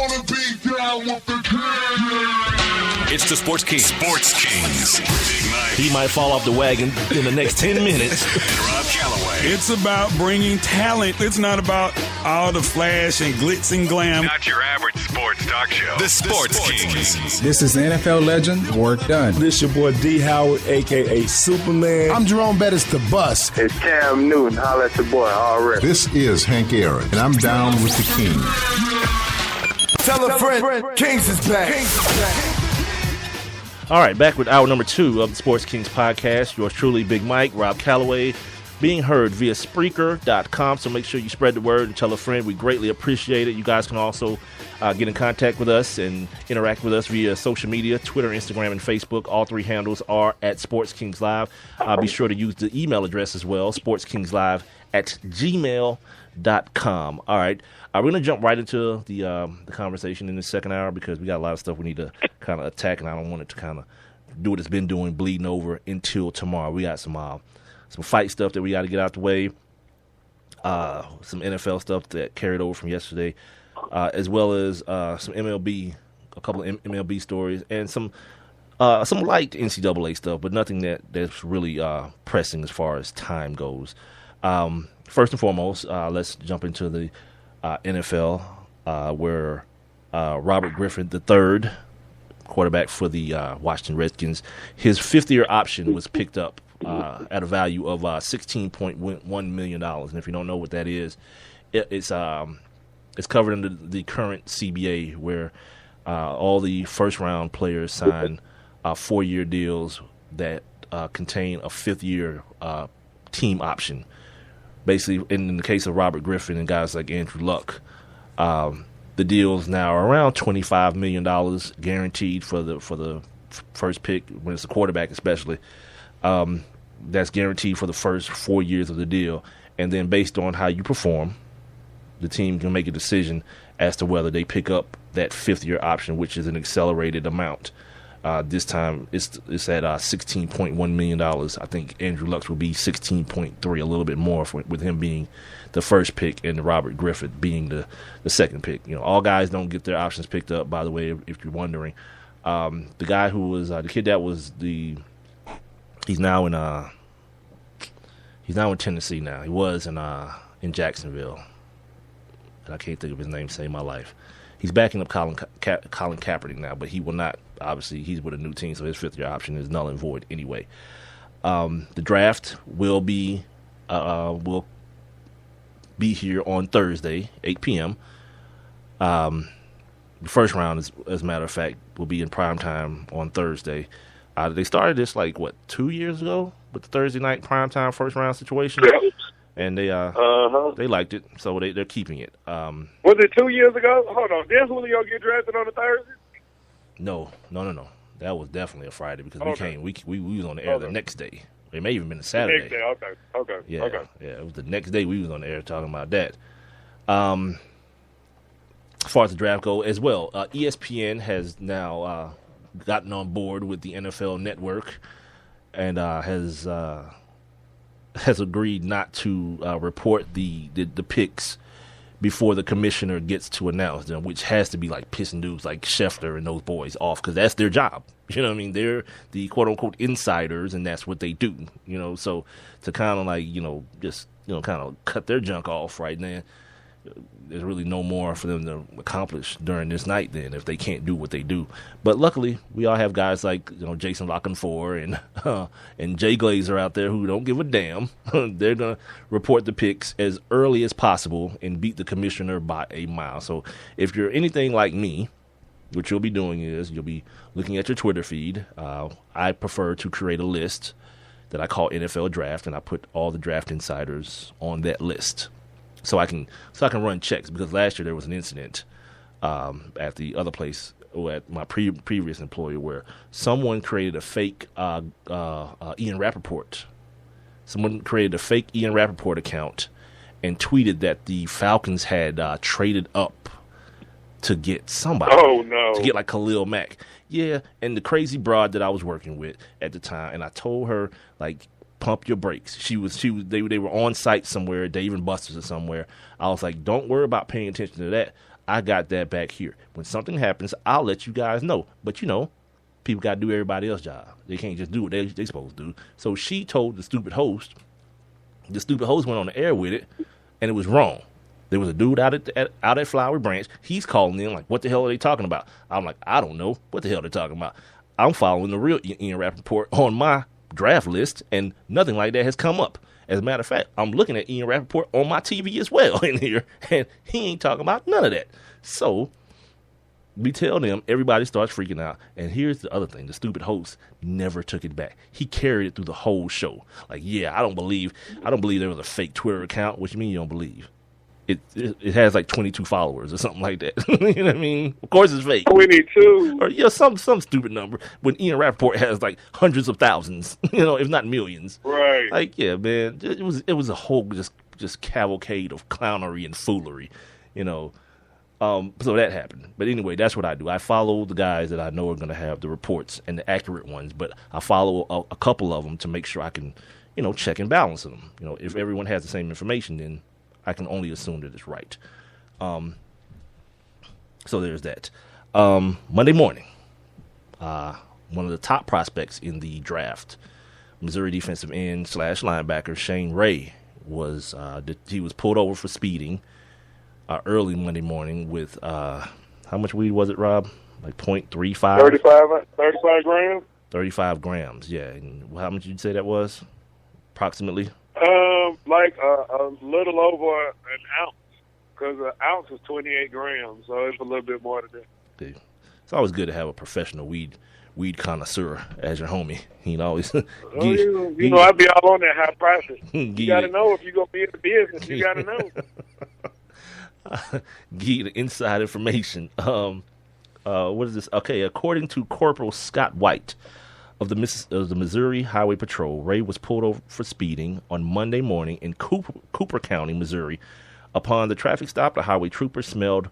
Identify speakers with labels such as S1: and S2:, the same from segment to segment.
S1: wanna be down with the king.
S2: It's the Sports Kings. Sports Kings. Big Mike.
S3: He might fall off the wagon in the next 10 minutes.
S2: And Rob Calloway.
S4: It's about bringing talent. It's not about all the flash and glitz and glam.
S2: Not your average sports talk show. The Sports Kings.
S5: This is NFL legend, Work Done.
S6: This your boy D. Howard, a.k.a. Superman.
S7: I'm Jerome Bettis, the bus.
S8: It's Cam Newton. Holla at your boy already.
S9: This is Hank Aaron, and I'm down with the King.
S7: Tell a friend, Kings is back.
S3: All right, back with hour number 2 of the Sports Kings podcast. Yours truly, Big Mike, Rob Calloway, being heard via Spreaker.com. So make sure you spread the word and tell a friend. We greatly appreciate it. You guys can also get in contact with us and interact with us via social media, Twitter, Instagram, and Facebook. All 3 handles are at Sports Kings Live. Be sure to use the email address as well, sportskingslive@gmail.com. All right. We're going to jump right into the conversation in the second hour because we got a lot of stuff we need to kind of attack, and I don't want it to kind of do what it's been doing, bleeding over until tomorrow. We got some fight stuff that we got to get out the way, some NFL stuff that carried over from yesterday, as well as some MLB, a couple of MLB stories, and some light NCAA stuff, but nothing that's really pressing as far as time goes. First and foremost, let's jump into the NFL, where Robert Griffin III, quarterback for the Washington Redskins, his 5th-year option was picked up at a value of $16.1 million. And if you don't know what that is, it's covered under the current CBA, where all the first-round players sign 4-year deals that contain a 5th-year team option. Basically, in the case of Robert Griffin and guys like Andrew Luck, the deals now are around $25 million guaranteed for the first pick, when it's a quarterback especially. That's guaranteed for the first 4 years of the deal. And then based on how you perform, the team can make a decision as to whether they pick up that 5th-year option, which is an accelerated amount. This time it's at $16.1 million. I think Andrew Luck will be 16.3, a little bit more with him being the first pick and Robert Griffin being the second pick. You know, all guys don't get their options picked up, by the way, if you're wondering. The guy who was the kid that was he's now in Tennessee now. He was in Jacksonville, and I can't think of his name to save my life. He's backing up Colin Kaepernick now, but he will not. Obviously, he's with a new team, so his 5th-year option is null and void anyway. The draft will be here on Thursday, 8 p.m. The first round, as a matter of fact, will be in prime time on Thursday. They started this 2 years ago with the Thursday night primetime first round situation, and they liked it, so they're keeping it.
S8: Was it 2 years ago? Hold on, did Julio get drafted on a Thursday?
S3: No. That was definitely a Friday because we was on the air the next day. It may even been a Saturday.
S8: Next day, okay.
S3: Yeah, it was the next day we was on the air talking about that. As far as the draft goes as well, ESPN has now gotten on board with the NFL Network and has agreed not to report the picks before the commissioner gets to announce them, which has to be pissing dudes like Schefter and those boys off because that's their job. You know what I mean? They're the quote-unquote insiders, and that's what they do. You know, so to kind of just kind of cut their junk off right now, there's really no more for them to accomplish during this night then if they can't do what they do. But luckily, we all have guys like Jason Lockenfor and Jay Glazer out there who don't give a damn. They're going to report the picks as early as possible and beat the commissioner by a mile. So if you're anything like me, what you'll be doing is you'll be looking at your Twitter feed. I prefer to create a list that I call NFL Draft, and I put all the draft insiders on that list. So I can run checks because last year there was an incident at the other place, or at my previous employer, where someone created a fake Ian Rappaport. Someone created a fake Ian Rappaport account and tweeted that the Falcons had traded up to get somebody.
S8: Oh, no.
S3: To get Khalil Mack. Yeah, and the crazy broad that I was working with at the time, and I told her, pump your brakes. They were on site somewhere, Dave and Buster's or somewhere. I was like, don't worry about paying attention to that. I got that back here. When something happens, I'll let you guys know. But people got to do everybody else's job. They can't just do what they supposed to do. So she told the stupid host. The stupid host went on the air with it, and it was wrong. There was a dude out at Flowery Branch. He's calling in like, what the hell are they talking about? I'm like, I don't know what the hell they're talking about. I'm following the real Ian Rappaport on my draft list, and nothing like that has come up. As a matter of fact, I'm looking at Ian Rappaport on my TV as well in here, and he ain't talking about none of that. So we tell them, everybody starts freaking out. And here's the other thing. The stupid host never took it back. He carried it through the whole show. Like, yeah, I don't believe there was a fake Twitter account. What you mean you don't believe? It has like 22 followers or something like that. You know what I mean? Of course it's fake.
S8: We need two.
S3: Or some stupid number when Ian Rappaport has like hundreds of thousands, if not millions.
S8: Right.
S3: Like, yeah, man, it was a whole just cavalcade of clownery and foolery, So that happened. But anyway, that's what I do. I follow the guys that I know are going to have the reports and the accurate ones, but I follow a couple of them to make sure I can, check and balance them. If everyone has the same information, then I can only assume that it's right. So there's that. Monday morning, one of the top prospects in the draft, Missouri defensive end / linebacker Shane Ray, was pulled over for speeding early Monday morning with how much weed was it, Rob? Like 0.35?
S8: 35 grams.
S3: 35 grams, yeah. And how much did you say that was, approximately?
S8: Like a little over an ounce, because an ounce is 28 grams, so it's a little bit more than that.
S3: Okay. It's always good to have a professional weed connoisseur as your homie. He always.
S8: I'd be all on that high prices. You got to know if you're gonna be in the business. You got to know.
S3: Give you the inside information. What is this? Okay, according to Corporal Scott White of the Missouri Highway Patrol, Ray was pulled over for speeding on Monday morning in Cooper County, Missouri. Upon the traffic stop, the highway trooper smelled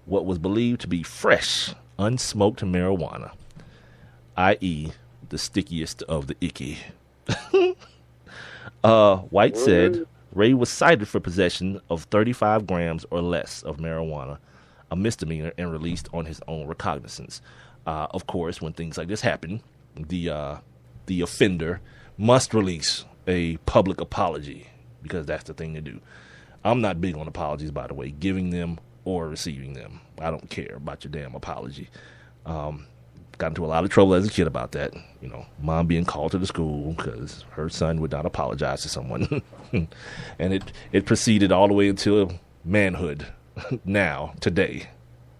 S3: what was believed to be fresh, unsmoked marijuana, i.e., the stickiest of the icky. White said Ray was cited for possession of 35 grams or less of marijuana, a misdemeanor, and released on his own recognizance. Of course, when things like this happen, the offender must release a public apology, because that's the thing to do. I'm not big on apologies, by the way, giving them or receiving them. I don't care about your damn apology. Got into a lot of trouble as a kid about that. Mom being called to the school because her son would not apologize to someone. And it proceeded all the way until manhood now, today.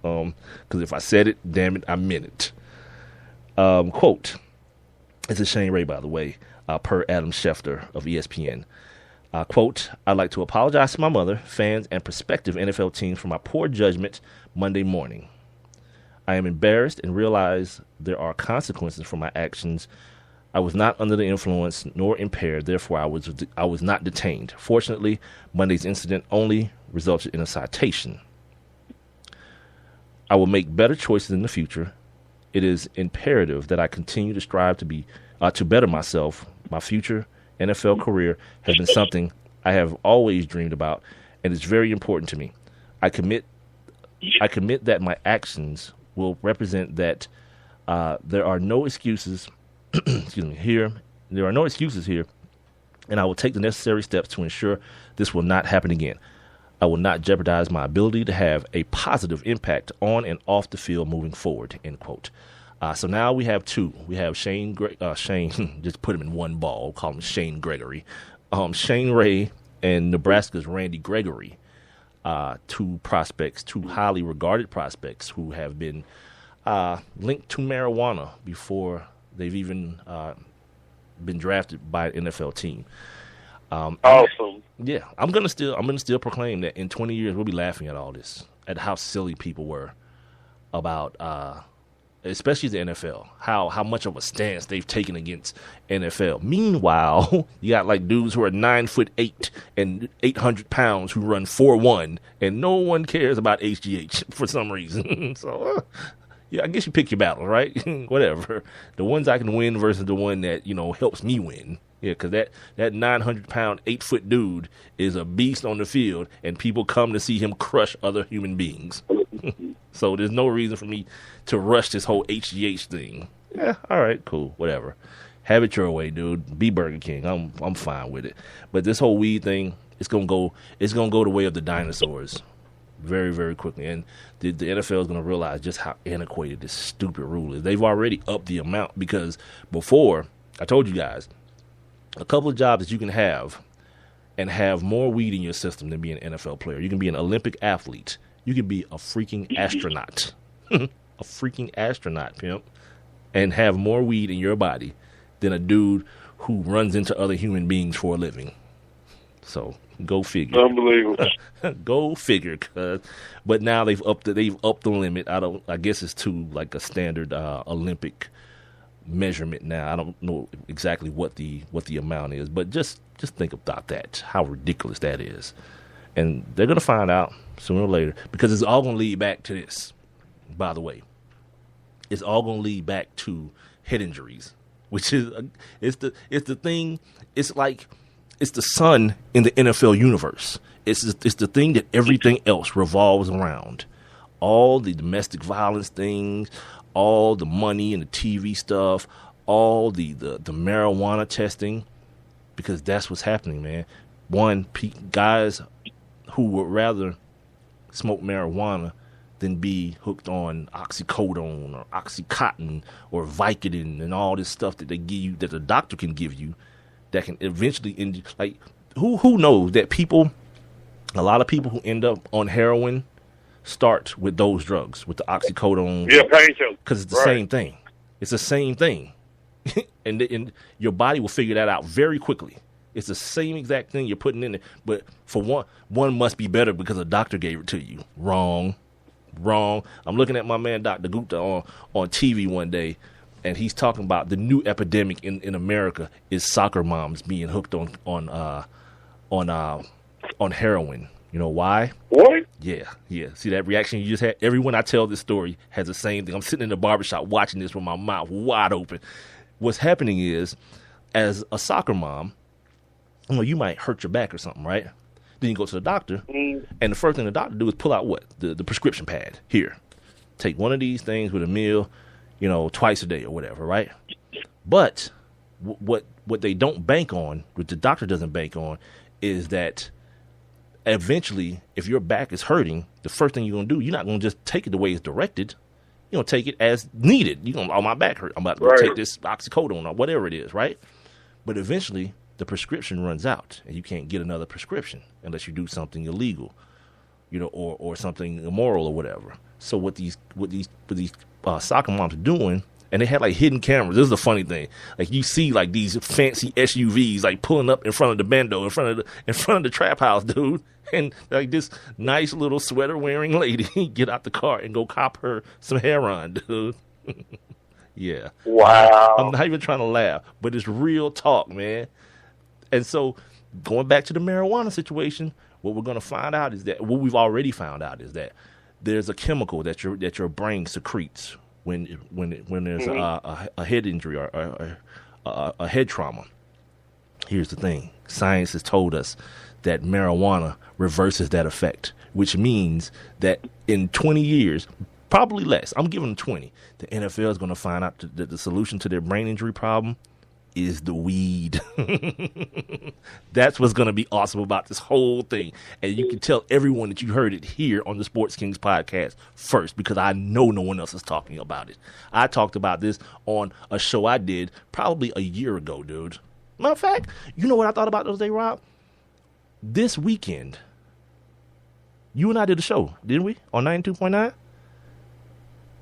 S3: Because if I said it, damn it, I meant it. Quote, it's a Shane Ray, by the way, per Adam Schefter of ESPN. Quote, I'd like to apologize to my mother, fans, and prospective NFL teams for my poor judgment Monday morning. I am embarrassed and realize there are consequences for my actions. I was not under the influence nor impaired, therefore I was not detained. Fortunately, Monday's incident only resulted in a citation. I will make better choices in the future. It is imperative that I continue to strive to better myself. My future NFL career has been something I have always dreamed about, and it's very important to me. I commit that my actions will represent that there are no excuses. Excuse me. There are no excuses here, and I will take the necessary steps to ensure this will not happen again. I will not jeopardize my ability to have a positive impact on and off the field moving forward. End quote. So now we have two. We have Shane, just put him in one ball, call him Shane Gregory. Shane Ray and Nebraska's Randy Gregory, two highly regarded prospects who have been linked to marijuana before they've even been drafted by an NFL team.
S8: Awesome.
S3: Yeah, I'm gonna still proclaim that in 20 years we'll be laughing at all this, at how silly people were about, especially the NFL, how much of a stance they've taken against NFL. Meanwhile, you got like dudes who are 9'8" and 800 pounds who run 4.1, and no one cares about HGH for some reason. So, yeah, I guess you pick your battle, right? Whatever. The ones I can win versus the one that helps me win. Yeah, because that 900-pound, 8-foot dude is a beast on the field, and people come to see him crush other human beings. So there's no reason for me to rush this whole HGH thing. Yeah, all right, cool, whatever. Have it your way, dude. Be Burger King. I'm fine with it. But this whole weed thing, it's gonna go the way of the dinosaurs, very, very quickly. And the NFL is gonna realize just how antiquated this stupid rule is. They've already upped the amount because before, I told you guys, a couple of jobs that you can have and have more weed in your system than be an NFL player. You can be an Olympic athlete. You can be a freaking astronaut. A freaking astronaut, pimp. And have more weed in your body than a dude who runs into other human beings for a living. So go figure.
S8: Unbelievable.
S3: Go figure. But now they've upped the limit. I guess it's to like a standard Olympic measurement now. I don't know exactly what the amount is, but just think about that, how ridiculous that is. And they're going to find out sooner or later, because it's all going to lead back to this, by the way. It's all going to lead back to head injuries, which is it's the thing. It's like it's the sun in the NFL universe. It's the thing that everything else revolves around. All the domestic violence things, all the money and the TV stuff, all the marijuana testing, because that's what's happening, man. Guys who would rather smoke marijuana than be hooked on oxycodone or oxycontin or Vicodin and all this stuff that they give you, that the doctor can give you, that can eventually like who knows that a lot of people who end up on heroin start with those drugs, with the oxycodone.
S8: Yeah, painkillers.
S3: Because it's the same thing. It's the same thing. and your body will figure that out very quickly. It's the same exact thing you're putting in there. But for one must be better because a doctor gave it to you. Wrong. I'm looking at my man Dr. Gupta on TV one day, and he's talking about the new epidemic in America is soccer moms being hooked on heroin. You know why?
S8: What?
S3: Yeah. See that reaction you just had? Everyone I tell this story has the same thing. I'm sitting in the barbershop watching this with my mouth wide open. What's happening is, as a soccer mom, you might hurt your back or something, right? Then you go to the doctor, and the first thing the doctor do is pull out what? The prescription pad. Here, take one of these things with a meal, twice a day or whatever, right? But what they don't bank on, what the doctor doesn't bank on, is that eventually, if your back is hurting, the first thing you're going to do, you're not going to just take it the way it's directed. You're going to take it as needed. You're going to, my back hurt. I'm about to go take this oxycodone or whatever it is, right? But eventually, the prescription runs out, and you can't get another prescription unless you do something illegal, or something immoral or whatever. So what these soccer moms are doing, and they had like hidden cameras. This is the funny thing. Like you see like these fancy SUVs like pulling up in front of the bando, in front of the trap house, dude. And like this nice little sweater wearing lady get out the car and go cop her some heroin, dude. Yeah.
S8: Wow.
S3: I'm not even trying to laugh, but it's real talk, man. And so going back to the marijuana situation, what we're going to find out is that what we've already found out is that there's a chemical that your brain secretes when there's a head injury or a head trauma. Here's the thing. Science has told us that marijuana reverses that effect, which means that in 20 years, probably less, I'm giving them 20, the NFL is going to find out that the solution to their brain injury problem is the weed. That's what's going to be awesome about this whole thing. And you can tell everyone that you heard it here on the Sports Kings podcast first, because I know no one else is talking about it. I talked about this on a show I did probably a year ago, dude. Matter of fact, you know what I thought about those days, Rob? This weekend, you and I did a show, didn't we? On 92.9?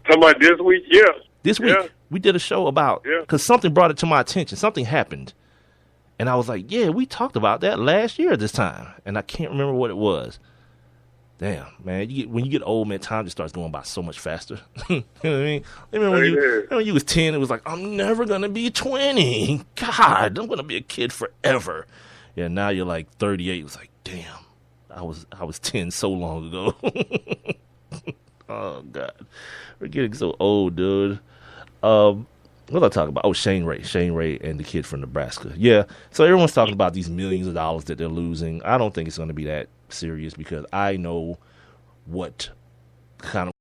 S8: Talking about this week? Yeah.
S3: This week, we did a show about, because something brought it to my attention. Something happened. And I was like, yeah, we talked about that last year this time. And I can't remember what it was. Damn, man. When you get old, man, time just starts going by so much faster. You know what I mean? Remember when you was 10, it was like, I'm never going to be 20. God, I'm going to be a kid forever. Yeah, now you're like 38. It's like, damn, I was 10 so long ago. Oh, God. We're getting so old, dude. what did I talk about? Oh, Shane Ray, and the kid from Nebraska. Yeah. So everyone's talking about these millions of dollars that they're losing. I don't think it's going to be that serious because I know what kind of